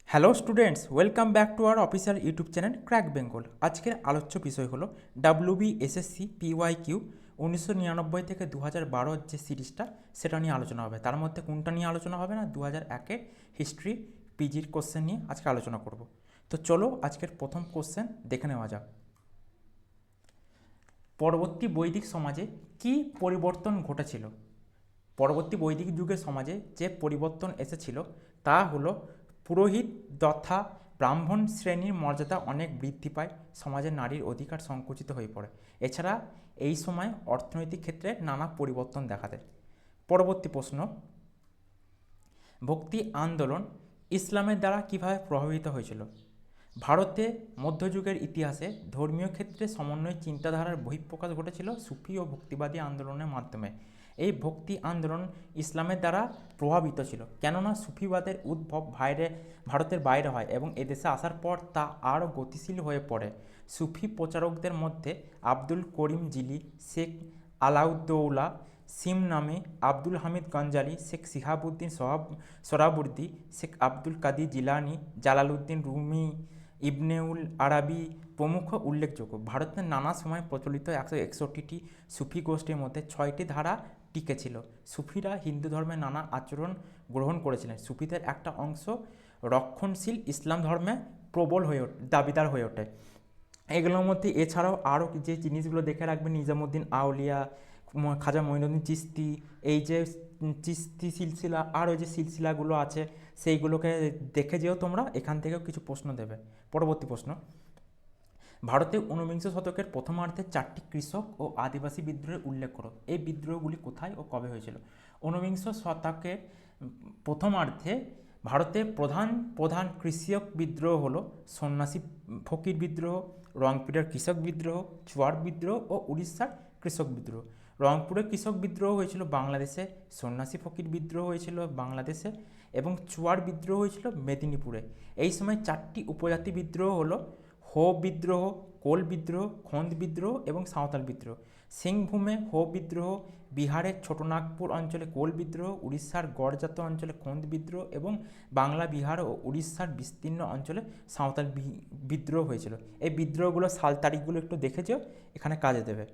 Hello students, welcome back to our official YouTube channel crack Bengal. আজকের আলোচ্য বিষয় হলো WBSSC PYQ 1999 থেকে 2012 যে সিরিজটা সেটা নিয়ে আলোচনা হবে। তার মধ্যে কোনটা নিয়ে আলোচনা হবে না, 2001-এর হিস্ট্রি পিজির কোশ্চেন নিয়ে আজকে আলোচনা করব। তো চলো আজকের প্রথম কোশ্চেন দেখে নেওয়া যাক। পরবর্তী বৈদিক সমাজে কী পরিবর্তন ঘটেছিল? পরবর্তী বৈদিক যুগের সমাজে যে পরিবর্তন এসেছিল তা হলো পুরোহিত তথা ব্রাহ্মণ শ্রেণীর মর্যাদা অনেক বৃদ্ধি পায়, সমাজে নারীর অধিকার সংকুচিত হয়ে পড়ে। এছাড়া এই সময় অর্থনৈতিক ক্ষেত্রে নানা পরিবর্তন দেখা দেয়। পরবর্তী প্রশ্ন, ভক্তি আন্দোলন ইসলামের দ্বারা কিভাবে প্রভাবিত হয়েছিল? ভারতে মধ্যযুগের ইতিহাসে ধর্মীয় ক্ষেত্রে সমন্বয় চিন্তাধারার বহিঃপ্রকাশ ঘটেছিল সুফি ও ভক্তিবাদী আন্দোলনের মাধ্যমে। এই ভক্তি আন্দোলন ইসলামের দ্বারা প্রভাবিত ছিল, কেননা সুফিবাদের উদ্ভব ভারতের বাইরে হয় এবং এদেশে আসার পর তা আরও গতিশীল হয়ে পড়ে। সুফি প্রচারকদের মধ্যে আব্দুল করিম জিলি, শেখ আলাউদ্দৌলা সিমনামে, আব্দুল হামিদ গঞ্জালি, শেখ শিহাবুদ্দিন সোহরাবুর্দি, শেখ আব্দুল কাদির জিলানি, জালালউদ্দিন রুমি, ইবনেউল আরাবি প্রমুখ উল্লেখযোগ্য। ভারতের নানা সময় প্রচলিত 161টি সুফি গোষ্ঠীর মধ্যে 6টি ধারা টিকে ছিল। সুফিরা হিন্দু ধর্মের নানা আচরণ গ্রহণ করেছিলেন। সুফিদের একটা অংশ রক্ষণশীল ইসলাম ধর্মে প্রবল দাবিদার হয়ে ওঠে। এগুলোর মধ্যে এছাড়াও আরও যে জিনিসগুলো দেখে রাখবেন, নিজামুদ্দিন আউলিয়া, খাজা মঈনুদ্দিন চিশতি, এই যে চিশতি সিলসিলা, আরও যে সিলসিলাগুলো আছে সেইগুলোকে দেখে যেও তোমরা, এখান থেকেও কিছু প্রশ্ন দেবে। পরবর্তী প্রশ্ন, ভারতে ঊনবিংশ শতকের প্রথমার্ধে 4টি কৃষক ও আদিবাসী বিদ্রোহের উল্লেখ করো। এই বিদ্রোহগুলি কোথায় ও কবে হয়েছিল? ঊনবিংশ শতকের প্রথমার্ধে ভারতে প্রধান কৃষক বিদ্রোহ হলো সন্ন্যাসী ফকির বিদ্রোহ, রংপুরের কৃষক বিদ্রোহ, চুয়ার বিদ্রোহ ও উড়িষ্যার কৃষক বিদ্রোহ। রংপুরের কৃষক বিদ্রোহ হয়েছিল বাংলাদেশে, সন্ন্যাসী ফকির বিদ্রোহ হয়েছিল বাংলাদেশে এবং চুয়ার বিদ্রোহ হয়েছিল মেদিনীপুরে। এই সময় 4টি উপজাতি বিদ্রোহ হলো হো বিদ্রোহ, কোল বিদ্রোহ, খোন্দ বিদ্রোহ এবং সাঁওতাল বিদ্রোহ। সিংভূমে হো বিদ্রোহ, বিহারের ছোটনাগপুর অঞ্চলে কোল বিদ্রোহ, উড়িষ্যার গড়জাত অঞ্চলে খোন্দ বিদ্রোহ এবং বাংলা, বিহার ও উড়িষ্যার বিস্তীর্ণ অঞ্চলে সাঁওতাল বিদ্রোহ হয়েছিল। এই বিদ্রোহগুলো সাল তারিখগুলো একটু দেখেছো, এখানে কাজে দেবে।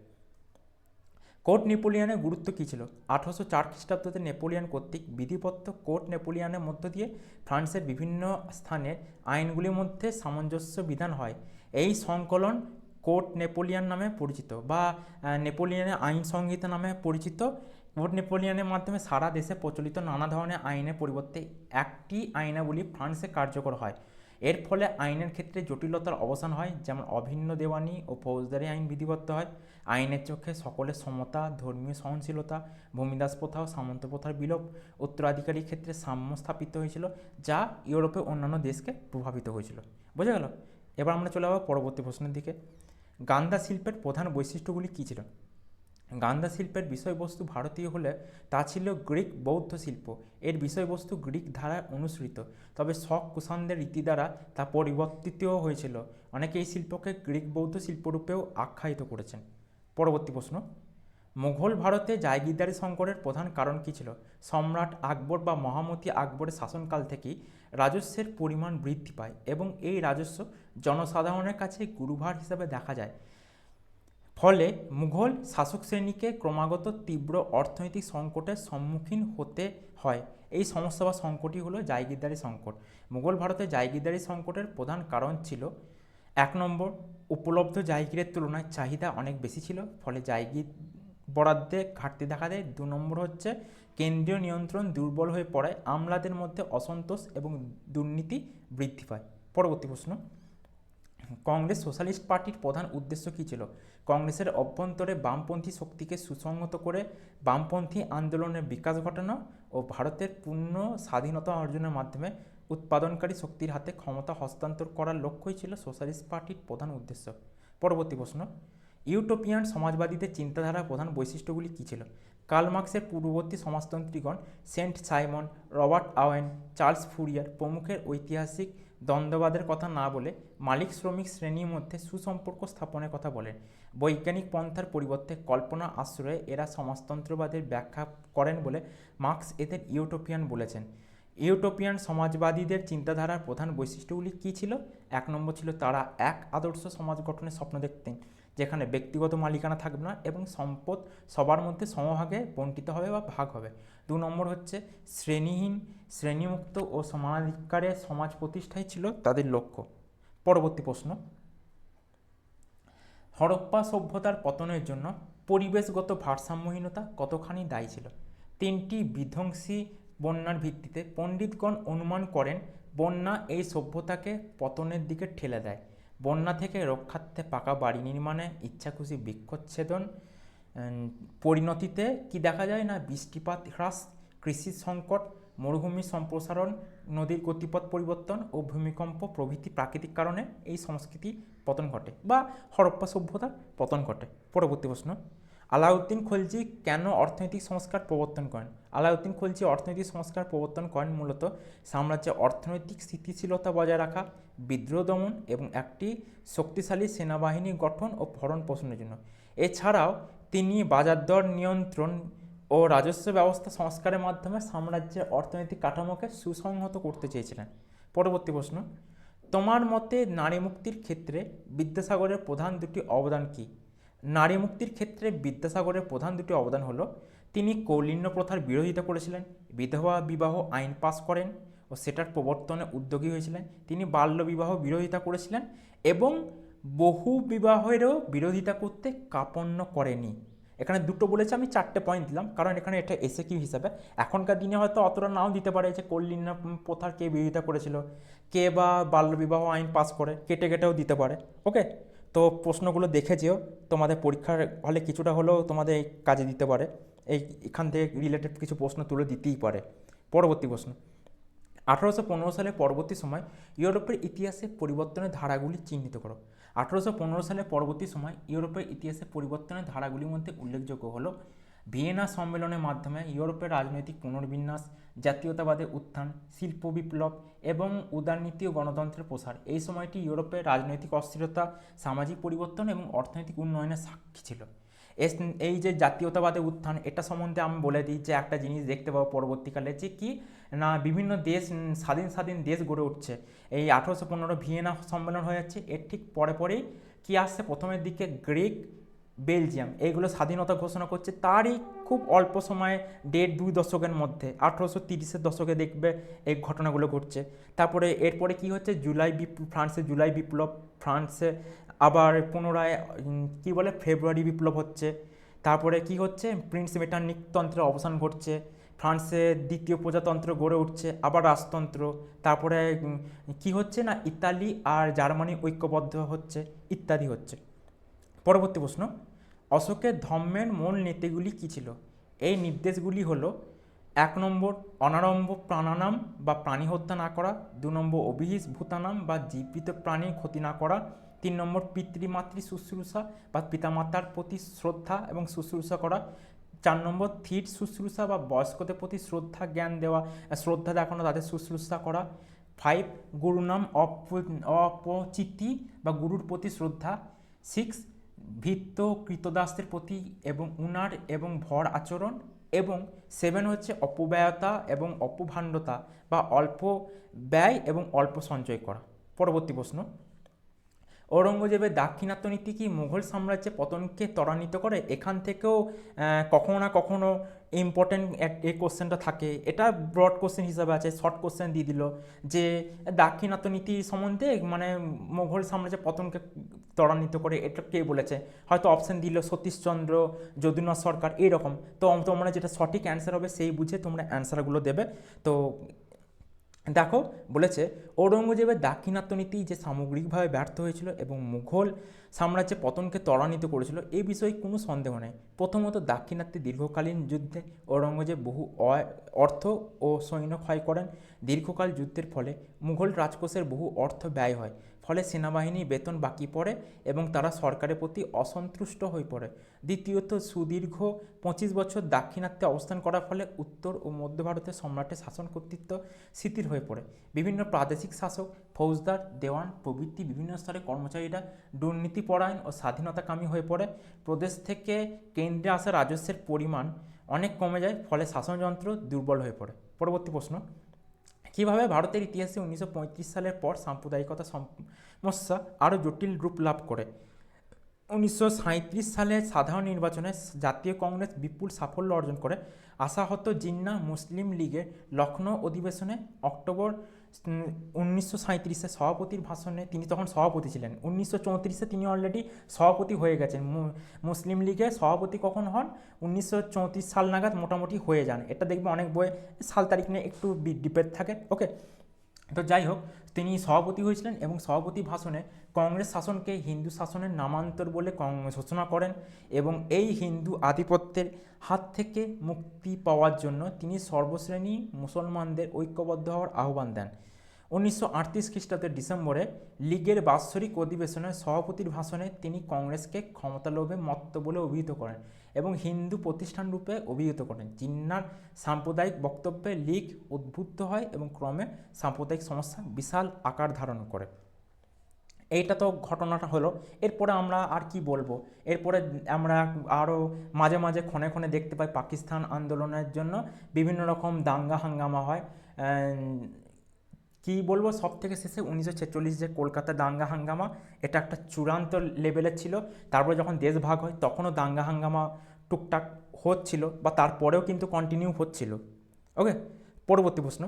কোর্ট নেপোলিয়নের গুরুত্ব কী ছিল? 1804 খ্রিস্টাব্দে নেপোলিয়ন কর্তৃক বিধিবদ্ধ কোর্ট নেপোলিয়নের মধ্য দিয়ে ফ্রান্সের বিভিন্ন স্থানের আইনগুলির মধ্যে সামঞ্জস্য বিধান হয়। এই সংকলন কোর্ট নেপোলিয়ন নামে পরিচিত বা নেপোলিয়নের আইন সংহিতা নামে পরিচিত। কোর্ট নেপোলিয়নের মাধ্যমে সারা দেশে প্রচলিত নানা ধরনের আইনের পরিবর্তে একটি আইনাবলী ফ্রান্সে কার্যকর হয়। এর ফলে আইনের ক্ষেত্রে জটিলতার অবসান হয়, যেমন অভিন্ন দেওয়ানি ও ফৌজদারি আইন বিধিবদ্ধ হয়। আইনের চোখে সকলের সমতা, ধর্মীয় সহনশীলতা, ভূমিদাস প্রথা ও সামন্ত প্রথার বিলোপ, উত্তরাধিকারীর ক্ষেত্রে সাম্য স্থাপিত হয়েছিল, যা ইউরোপের অন্যান্য দেশকে প্রভাবিত হয়েছিল। বোঝা গেল? এবার আমরা চলে যাবো পরবর্তী প্রশ্নের দিকে। গান্ধা শিল্পের প্রধান বৈশিষ্ট্যগুলি কী ছিল? গান্ধা শিল্পের বিষয়বস্তু ভারতীয় হলে তা ছিল গ্রিক বৌদ্ধ শিল্প। এর বিষয়বস্তু গ্রিক ধারায় অনুসৃত, তবে শক কুষাণদের রীতি দ্বারা তা পরিবর্তিতও হয়েছিল। অনেকে এই শিল্পকে গ্রিক বৌদ্ধ শিল্পরূপেও আখ্যায়িত করেছেন। পরবর্তী প্রশ্ন, মুঘল ভারতে জায়গিরদারি সংকটের প্রধান কারণ কী ছিল? সম্রাট আকবর বা মহামতি আকবরের শাসনকাল থেকেই রাজস্বের পরিমাণ বৃদ্ধি পায় এবং এই রাজস্ব জনসাধারণের কাছে গুরুভার হিসাবে দেখা যায়। ফলে মুঘল শাসক শ্রেণীকে ক্রমাগত তীব্র অর্থনৈতিক সংকটের সম্মুখীন হতে হয়। এই সমস্যা বা সংকটই হলো জায়গিরদারি সংকট। মুঘল ভারতের জায়গিরদারি সংকটের প্রধান কারণ ছিল 1 নম্বর, উপলব্ধ জায়গিরের তুলনায় চাহিদা অনেক বেশি ছিল, ফলে জায়গির বরাদ্দে ঘাটতি দেখা দেয়। 2 নম্বর হচ্ছে কেন্দ্রীয় নিয়ন্ত্রণ দুর্বল হয়ে পড়ায় আমলাদের মধ্যে অসন্তোষ এবং দুর্নীতি বৃদ্ধি পায়। পরবর্তী প্রশ্ন, কংগ্রেস সোশ্যালিস্ট পার্টির প্রধান উদ্দেশ্য কী ছিল? কংগ্রেসের অভ্যন্তরে বামপন্থী শক্তিকে সুসংহত করে বামপন্থী আন্দোলনের বিকাশ ঘটানো ও ভারতের পূর্ণ স্বাধীনতা অর্জনের মাধ্যমে উৎপাদনকারী শক্তির হাতে ক্ষমতা হস্তান্তর করার লক্ষ্যই ছিল সোশ্যালিস্ট পার্টির প্রধান উদ্দেশ্য। পরবর্তী প্রশ্ন, ইউটোপিয়ান সমাজবাদীদের চিন্তাধারার প্রধান বৈশিষ্ট্যগুলি কী ছিল? কার্ল মার্ক্সের পূর্ববর্তী সমাজতন্ত্রীগণ Saint Simon, Robert Owen, Charles Fourier প্রমুখের ঐতিহাসিক দ্বন্দ্ববাদের কথা না বলে মালিক শ্রমিক শ্রেণীর মধ্যে সুসম্পর্ক স্থাপনের কথা বলেন। বৈজ্ঞানিক পন্থার পরিবর্তে কল্পনা আশ্রয়ে এরা সমাজতন্ত্রবাদের ব্যাখ্যা করেন বলে মার্ক্স এদের ইউটোপিয়ান বলেছেন। ইউটোপিয়ান সমাজবাদীদের চিন্তাধারার প্রধান বৈশিষ্ট্যগুলি কী ছিল? 1 নম্বর ছিল তারা এক আদর্শ সমাজ গঠনের স্বপ্ন দেখতেন, যেখানে ব্যক্তিগত মালিকানা থাকবে না এবং সম্পদ সবার মধ্যে সমভাগে বণ্টিত হবে বা ভাগ হবে। 2 নম্বর হচ্ছে শ্রেণীহীন, শ্রেণীমুক্ত ও সমানাধিকারের সমাজ প্রতিষ্ঠাই ছিল তাদের লক্ষ্য। পরবর্তী প্রশ্ন, হরপ্পা সভ্যতার পতনের জন্য পরিবেশগত ভারসাম্যহীনতা কতখানি দায়ী ছিল? 3টি বিধ্বংসী বন্যার ভিত্তিতে পণ্ডিতগণ অনুমান করেন বন্যা এই সভ্যতাকে পতনের দিকে ঠেলে দেয়। বন্যা থেকে রক্ষার্থে পাকা বাড়ি নির্মাণে ইচ্ছাখুশি বৃক্ষচ্ছেদন পরিণতিতে কি দেখা যায় না বৃষ্টিপাত হ্রাস, কৃষি সংকট, মরুভূমি সম্প্রসারণ, নদীর গতিপথ পরিবর্তন ও ভূমিকম্প প্রভৃতি প্রাকৃতিক কারণে এই সংস্কৃতি পতন ঘটে বা হরপ্পা সভ্যতার পতন ঘটে। পরবর্তী প্রশ্ন, আলাউদ্দিন খলজি কেন অর্থনৈতিক সংস্কার প্রবর্তন করেন? আলাউদ্দিন খলজি অর্থনৈতিক সংস্কার প্রবর্তন করেন মূলত সাম্রাজ্যের অর্থনৈতিক স্থিতিশীলতা বজায় রাখা, বিদ্রোহ দমন এবং একটি শক্তিশালী সেনাবাহিনী গঠন ও ভরণ পোষণের জন্য। এছাড়াও তিনি বাজার দর নিয়ন্ত্রণ ও রাজস্ব ব্যবস্থা সংস্কারের মাধ্যমে সাম্রাজ্যের অর্থনৈতিক কাঠামোকে সুসংহত করতে চেয়েছিলেন। পরবর্তী প্রশ্ন, তোমার মতে নারী মুক্তির ক্ষেত্রে বিদ্যাসাগরের প্রধান দুটি অবদান কী? নারী মুক্তির ক্ষেত্রে বিদ্যাসাগরের প্রধান দুটি অবদান হলো তিনি কৌলিন্য প্রথার বিরোধিতা করেছিলেন, বিধবা বিবাহ আইন পাশ করেন ও সেটার প্রবর্তনে উদ্যোগী হয়েছিলেন। তিনি বাল্য বিবাহ বিরোধিতা করেছিলেন এবং বহু বিবাহেরও বিরোধিতা করতে কার্পণ্য করেনি। এখানে দুটো বলেছে, আমি 4টে পয়েন্ট দিলাম কারণ এখানে এটা এসএকিউ হিসাবে। এখনকার দিনে হয়তো অতটা নাও দিতে পারে যে কৌলিন্য প্রথার কে বিরোধিতা করেছিল, কে বা বাল্যবিবাহ আইন পাস করে, কেটে কেটেও দিতে পারে। ওকে, তো প্রশ্নগুলো দেখে যেও, তোমাদের পরীক্ষার হলে কিছুটা হলেও তোমাদের কাজে দিতে পারে, এখান থেকে রিলেটেড কিছু প্রশ্ন তুলে দিতেই পারে। পরবর্তী প্রশ্ন, 1815 সালের পরবর্তী সময় ইউরোপের ইতিহাসে পরিবর্তনের ধারাগুলি চিহ্নিত করো। 1815 সালের পরবর্তী সময় ইউরোপের ইতিহাসে পরিবর্তনের ধারাগুলির মধ্যে উল্লেখযোগ্য হলো ভিয়েনা সম্মেলনের মাধ্যমে ইউরোপের রাজনৈতিক পুনর্বিন্যাস, জাতীয়তাবাদের উত্থান, শিল্প বিপ্লব এবং উদারনীতি ও গণতন্ত্রের প্রসার। এই সময়টি ইউরোপের রাজনৈতিক অস্থিরতা, সামাজিক পরিবর্তন এবং অর্থনৈতিক উন্নয়নের সাক্ষী ছিল। এই যে জাতীয়তাবাদের উত্থান, এটা সম্বন্ধে আমি বলে দিই যে একটা জিনিস দেখতে পাবো পরবর্তীকালে যে কি না বিভিন্ন দেশ স্বাধীন স্বাধীন দেশ গড়ে উঠছে। এই 1815 ভিয়েনা সম্মেলন হয়ে যাচ্ছে, এর ঠিক পরে পরেই কি আসছে, প্রথমের দিকে গ্রিক, বেলজিয়াম এইগুলো স্বাধীনতা ঘোষণা করছে। তারই খুব অল্প সময়ে 1.5-2 দশকের মধ্যে 1830-এর দশকে দেখবে এই ঘটনাগুলো ঘটছে। তারপরে এরপরে কি হচ্ছে, ফ্রান্সে জুলাই বিপ্লব, ফ্রান্সে আবার পুনরায় কি বলে ফেব্রুয়ারি বিপ্লব হচ্ছে। তারপরে কি হচ্ছে, প্রিন্স মেটারনিক তন্ত্রের অবসান ঘটছে, ফ্রান্সে দ্বিতীয় প্রজাতন্ত্র গড়ে উঠছে, আবার রাজতন্ত্র। তারপরে কি হচ্ছে না ইতালি আর জার্মানি ঐক্যবদ্ধ হচ্ছে, ইত্যাদি হচ্ছে। পরবর্তী প্রশ্ন, অশোকের ধর্মের মূল নীতিগুলি কী ছিল? এই নির্দেশগুলি হলো 1 নম্বর অনারম্ভ প্রাণানাম বা প্রাণী হত্যা না করা, 2 নম্বর অভিহিস ভূতানাম বা জীবিত প্রাণীর ক্ষতি না করা, 3 নম্বর পিতৃমাতৃ শুশ্রূষা বা পিতামাতার প্রতি শ্রদ্ধা এবং শুশ্রূষা করা, 4 নম্বর ধীর শুশ্রূষা বা বয়স্কদের প্রতি শ্রদ্ধা দেখানো, তাদের শুশ্রূষা করা, 5 গুরুনাম অপচিতি বা গুরুর প্রতি শ্রদ্ধা, 6 ভৃত্য কৃতদাসদের প্রতি এবং উনার এবং ভর আচরণ, এবং 7 হচ্ছে অপব্যয়তা এবং অপভাণ্ডতা বা অল্প ব্যয় এবং অল্প সঞ্চয় করা। পরবর্তী প্রশ্ন, ঔরঙ্গজেবের দাক্ষিণাত্য নীতি কি মুঘল সাম্রাজ্যের পতনকে ত্বরান্বিত করে? এখান থেকেও কখনো না কখনো ইম্পর্টেন্ট এই কোশ্চেনটা থাকে। এটা ব্রড কোশ্চেন হিসাবে আছে, শর্ট কোশ্চেন দিয়ে দিল যে দাক্ষিণাত্য নীতি সম্বন্ধে মানে মুঘল সাম্রাজ্যের পতনকে ত্বরান্বিত করে, এটা কে বলেছে? হয়তো অপশান দিল সতীশচন্দ্র, যদুনাথ সরকার, এইরকম। তো তোমরা যেটা সঠিক অ্যান্সার হবে সেই বুঝে তোমরা অ্যান্সারগুলো দেবে। তো দেখো বলেছে ঔরঙ্গজেবের দাক্ষিণাত্য নীতি যে সামগ্রিকভাবে ব্যর্থ হয়েছিল এবং মুঘল সাম্রাজ্যের পতনকে ত্বরান্বিত করেছিল এ বিষয়ে কোনো সন্দেহ নেই। প্রথমত, দাক্ষিণাত্যে দীর্ঘকালীন যুদ্ধে ঔরঙ্গজেব বহু অর্থ ও সৈন্য ক্ষয় করেন। দীর্ঘকাল যুদ্ধের ফলে মুঘল রাজকোষের বহু অর্থ ব্যয় হয়, ফলে সেনাবাহিনীর বেতন বাকি পড়ে এবং তারা সরকারের প্রতি অসন্তুষ্ট হয়ে পড়ে। দ্বিতীয়ত, সুদীর্ঘ 25 বছর দাক্ষিণাত্যে অবস্থান করার ফলে উত্তর ও মধ্য ভারতের সম্রাটের শাসন কর্তৃত্ব শিথিল হয়ে পড়ে। বিভিন্ন প্রাদেশিক শাসক, ফৌজদার, দেওয়ান প্রভৃতি বিভিন্ন স্তরে কর্মচারীরা দুর্নীতিপরায়ণ ও স্বাধীনতাকামী হয়ে পড়ে। প্রদেশ থেকে কেন্দ্রে আসা রাজস্বের পরিমাণ অনেক কমে যায়, ফলে শাসনযন্ত্র দুর্বল হয়ে পড়ে। পরবর্তী প্রশ্ন, কীভাবে ভারতের ইতিহাসে 1935 সালের পর সাম্প্রদায়িকতা সমস্যা আরও জটিল রূপ লাভ করে। 1937 সালে সাধারণ নির্বাচনে জাতীয় কংগ্রেস বিপুল সাফল্য অর্জন করে। আশাহত জিন্নাহ মুসলিম লীগের লখনৌ অধিবেশনে অক্টোবর 1937-এ সভাপতির ভাষণে, তিনি তখন সভাপতি ছিলেন, 1934-এ তিনি অলরেডি সভাপতি হয়ে গেছেন। মুসলিম লীগের সভাপতি কখন হন? 1934 সাল নাগাদ মোটামুটি হয়ে যান। এটা দেখবে অনেক বইয়ে সাল তারিখ নিয়ে একটু ডিবেট থাকে। ওকে, তো যাই হোক, তিনি সভাপতি হয়েছিলেন এবং সভাপতি ভাষণে কংগ্রেস শাসনকে হিন্দু শাসনের নামান্তর বলে ঘোষণা করেন এবং এই হিন্দু আধিপত্যের হাত থেকে মুক্তি পাওয়ার জন্য তিনি সর্বশ্রেণী মুসলমানদের ঐক্যবদ্ধ হওয়ার আহ্বান দেন। 1938 খ্রিস্টাব্দের ডিসেম্বরে লীগের বাৎসরিক অধিবেশনে সভাপতির ভাষণে তিনি কংগ্রেসকে ক্ষমতালোভে মত্ত বলে অভিহিত করেন এবং হিন্দু প্রতিষ্ঠান রূপে অভিহিত করেন। জিন্নার সাম্প্রদায়িক বক্তব্যে লীগ উদ্বুদ্ধ হয় এবং ক্রমে সাম্প্রদায়িক সমস্যা বিশাল আকার ধারণ করে। এইটা তো ঘটনাটা হলো। এরপরে আমরা আর কি বলবো, এরপরে আমরা আরও মাঝে মাঝে ক্ষণে ক্ষণে দেখতে পাই পাকিস্তান আন্দোলনের জন্য বিভিন্ন রকম দাঙ্গা হাঙ্গামা হয়। কি বলবো, সব থেকে শেষে 1946 যে কলকাতা দাঙ্গা হাঙ্গামা, এটা একটা চূড়ান্ত লেভেলের ছিল। তারপরে যখন দেশ ভাগ হয় তখনও দাঙ্গা হাঙ্গামা টুকটাক হচ্ছিল, বা তারপরেও কিন্তু কন্টিনিউ হচ্ছিল। ওকে, পরবর্তী প্রশ্ন,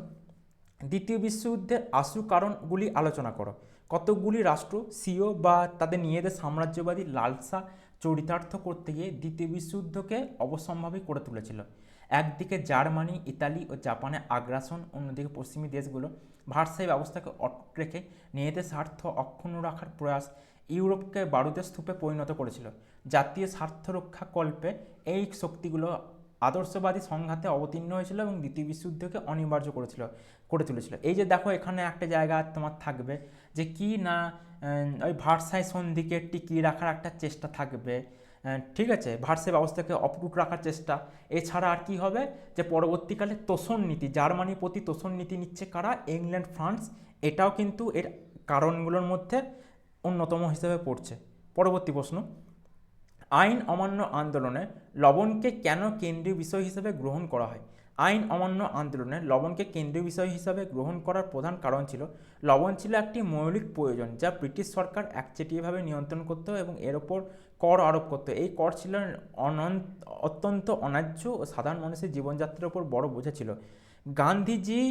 দ্বিতীয় বিশ্বযুদ্ধের আশু কারণগুলি আলোচনা করো। কতগুলি রাষ্ট্র স্বীয় বা তাদের নিজেদের সাম্রাজ্যবাদী লালসা চরিতার্থ করতে গিয়ে দ্বিতীয় বিশ্বযুদ্ধকে অবশ্যম্ভাবী করে তুলেছিল। একদিকে জার্মানি, ইতালি ও জাপানের আগ্রাসন, অন্যদিকে পশ্চিমী দেশগুলো ভারসাম্য ব্যবস্থাকে অটুট রেখে নিজেদের স্বার্থ অক্ষুণ্ণ রাখার প্রয়াস ইউরোপকে বারুদের স্তূপে পরিণত করেছিল। জাতীয় স্বার্থ রক্ষা কল্পে এই শক্তিগুলো আদর্শবাদী সংঘাতে অবতীর্ণ হয়েছিল এবং দ্বিতীয় বিশ্বযুদ্ধকে অনিবার্য করে তুলেছিল। এই যে দেখো, এখানে একটা জায়গা তোমার থাকবে যে কি না, ওই ভার্সাই সন্ধিকে টিকিয়ে রাখার একটা চেষ্টা থাকবে, ঠিক আছে, ভার্সাই ব্যবস্থাকে অটুট রাখার চেষ্টা। এছাড়া আর কি হবে, যে পরবর্তীকালে তোষণ নীতি, জার্মানির প্রতি তোষণ নীতি নিচ্ছে কারা? England, France. এটাও কিন্তু এর কারণগুলোর মধ্যে অন্যতম হিসেবে পড়ছে। পরবর্তী প্রশ্ন, আইন অমান্য আন্দোলনে লবণকে কেন কেন্দ্রীয় বিষয় হিসেবে গ্রহণ করা হয়? আইন অমান্য আন্দোলনে লবণকে কেন্দ্রীয় বিষয় হিসাবে গ্রহণ করার প্রধান কারণ ছিল লবণ ছিল একটি মৌলিক প্রয়োজন যা ব্রিটিশ সরকার একচেটিয়াভাবে নিয়ন্ত্রণ করত এবং এর ওপর কর আরোপ করত। এই কর ছিল অত্যন্ত অন্যায্য ও সাধারণ মানুষের জীবনযাত্রার উপর বড় বোঝা ছিল। গান্ধীজি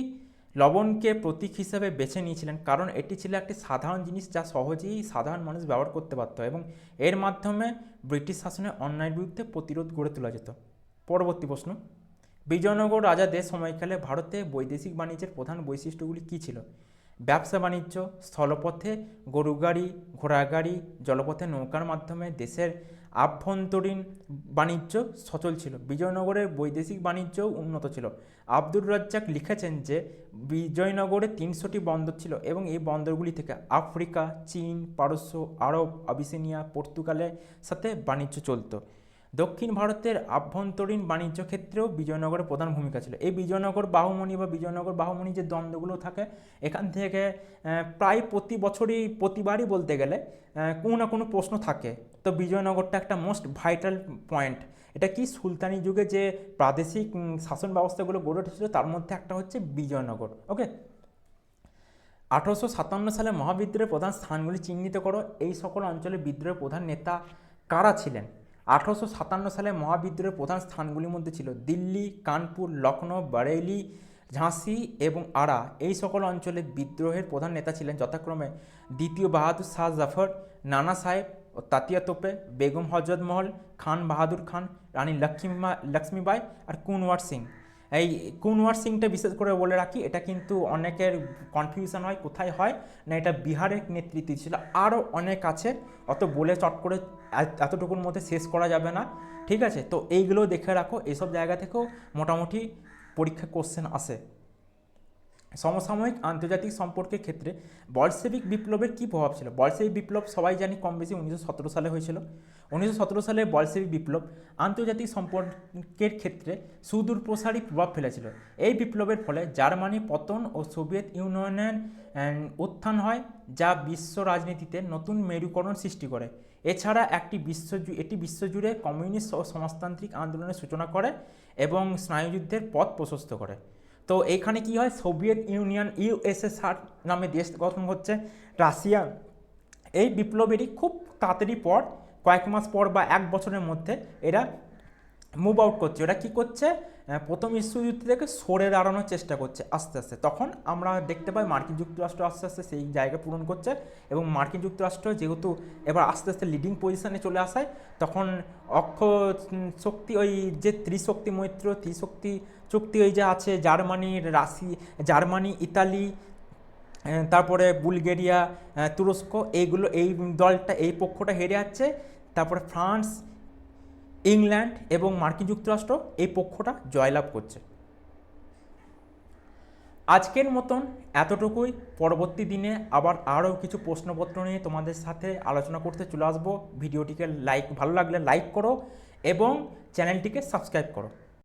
লবণকে প্রতীক হিসেবে বেছে নিয়েছিলেন কারণ এটি ছিল একটি সাধারণ জিনিস যা সহজেই সাধারণ মানুষ ব্যবহার করতে পারত এবং এর মাধ্যমে ব্রিটিশ শাসনের অন্যায়ের বিরুদ্ধে প্রতিরোধ গড়ে তোলা যেত। পরবর্তী প্রশ্ন, বিজয়নগর রাজাদের সময়কালে ভারতে বৈদেশিক বাণিজ্যের প্রধান বৈশিষ্ট্যগুলি কী ছিল? ব্যবসা বাণিজ্য, স্থলপথে গরুগাড়ি, ঘোড়াগাড়ি, জলপথে নৌকার মাধ্যমে দেশের আভ্যন্তরীণ বাণিজ্য সচল ছিল। বিজয়নগরের বৈদেশিক বাণিজ্যও উন্নত ছিল। আব্দুর রাজ্জাক লিখেছেন যে বিজয়নগরে 300টি বন্দর ছিল এবং এই বন্দরগুলি থেকে আফ্রিকা, চীন, পারস্য, আরব, আবিসিনিয়া, পর্তুগালের সাথে বাণিজ্য চলত। দক্ষিণ ভারতের আভ্যন্তরীণ বাণিজ্য ক্ষেত্রেও বিজয়নগরের প্রধান ভূমিকা ছিল। এই বিজয়নগর বাহুমণি বা বিজয়নগর বাহুমণি যে দ্বন্দ্বগুলো থাকে, এখান থেকে প্রায় প্রতিবারই বলতে গেলে কোনো না কোনো প্রশ্ন থাকে। তো বিজয়নগরটা একটা মোস্ট ভাইটাল পয়েন্ট। এটা কি, সুলতানি যুগে যে প্রাদেশিক শাসন ব্যবস্থাগুলো গড়ে উঠেছিল তার মধ্যে একটা হচ্ছে বিজয়নগর। ওকে, 1857 সালে মহাবিদ্রোহের প্রধান স্থানগুলি চিহ্নিত করো। এই সকল অঞ্চলে বিদ্রোহের প্রধান নেতা কারা ছিলেন? 1857 সালে মহাবিদ্রোহের প্রধান স্থানগুলির মধ্যে ছিল দিল্লি, কানপুর, লখনৌ, বারেইলি, ঝাঁসি এবং আরা। এই সকল অঞ্চলে বিদ্রোহের প্রধান নেতা ছিলেন যথাক্রমে দ্বিতীয় বাহাদুর শাহ জাফর, নানা সাহেব ও তাতিয়া তোপে, বেগম হজরত মহল, খান বাহাদুর খান, রানী লক্ষ্মীবাই আর কুনওয়ার সিং। এই কুনওয়ার সিংটা বিশেষ করে বলে রাখি, এটা কিন্তু অনেকের কনফিউশন হয়, কোথায় হয় না, এটা বিহারের নেতৃত্বে ছিল। আরও অনেক আছে, অত বলে চট করে এতটুকুর মধ্যে শেষ করা যাবে না, ঠিক আছে। তো এইগুলো দেখে রাখো, এইসব জায়গা থেকেও মোটামুটি পরীক্ষা কোশ্চেন আসে। সমসাময়িক আন্তর্জাতিক সম্পর্কের ক্ষেত্রে বলশেভিক বিপ্লবের কী প্রভাব ছিল? বলশেভিক বিপ্লব সবাই জানি কম বেশি 1917 সালে হয়েছিল। 1917 সালে বলশেভিক বিপ্লব আন্তর্জাতিক সম্পর্কের ক্ষেত্রে সুদূরপ্রসারী প্রভাব ফেলেছিল। এই বিপ্লবের ফলে জার্মানি পতন ও সোভিয়েত ইউনিয়নের উত্থান হয়, যা বিশ্ব রাজনীতিতে নতুন মেরুকরণ সৃষ্টি করে। এছাড়া এটি বিশ্বজুড়ে কমিউনিস্ট ও সমাজতান্ত্রিক আন্দোলনের সূচনা করে এবং স্নায়ুযুদ্ধের পথ প্রশস্ত করে। তো এইখানে কি হয়, সোভিয়েত ইউনিয়ন ইউএসএসআর নামে দেশ গঠন হচ্ছে। রাশিয়া এই বিপ্লবেরই খুব তাড়াতাড়ি পর, কয়েক মাস পর বা এক বছরের মধ্যে এরা মুভ আউট করছে। ওরা কী করছে, প্রথম বিশ্বযুদ্ধ থেকে সরে দাঁড়ানোর চেষ্টা করছে আস্তে আস্তে। তখন আমরা দেখতে পাই মার্কিন যুক্তরাষ্ট্র আস্তে আস্তে সেই জায়গা পূরণ করছে, এবং মার্কিন যুক্তরাষ্ট্র যেহেতু এবার আস্তে আস্তে লিডিং পজিশনে চলে আসায়, তখন অক্ষ শক্তি, ওই যে ত্রিশক্তি মৈত্র ত্রিশক্তি চুক্তি ওই যে আছে, জার্মানি, ইতালি, তারপরে বুলগেরিয়া, তুরস্ক, এইগুলো, এই দলটা, এই পক্ষটা হেরে যাচ্ছে। তারপরে ফ্রান্স, ইংল্যান্ড এবং মার্কিন যুক্তরাষ্ট্র এই পক্ষটা জয়লাভ করছে। আজকের মতন এতটুকুই। পরবর্তী দিনে আবার আরও কিছু প্রশ্নপত্র নিয়ে তোমাদের সাথে আলোচনা করতে চলে আসবো। ভিডিওটিকে ভালো লাগলে লাইক করো এবং চ্যানেলটিকে সাবস্ক্রাইব করো।